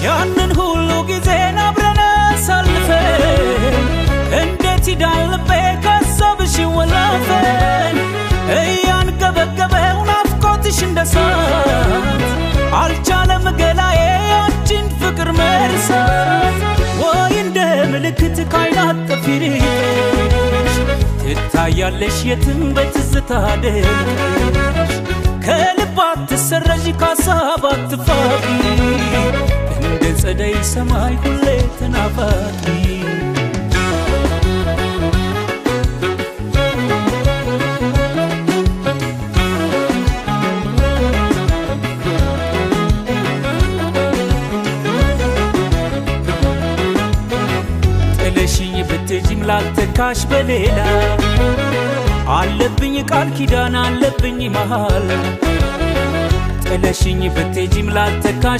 ያንን ሁሉ ጊዜ አብረን አሳልፈን እንዴት ይዳልበ ከሰብሽ ወላፈን እያንገበገበው ናፍቆትሽ እንደሳት አልቻለም ገላዬ አንቺን ፍቅር መርሳት ወይ እንደ ምልክት ካይናት ጠፊርሽ ትታያለሽ የትም በትዝታ ደሽ ከልባት ተሰረጂ ካሳባት ትፋቂ እንደ ጸደይ ሰማይ ሁሌ ተናፋቂ ጥለሽኝ ብትጂም ላልተካሽ በሌላ አለብኝ ቃል ኪዳን አለብኝ መሃል ጥለሽኝ ብትጂም ላልተካሽ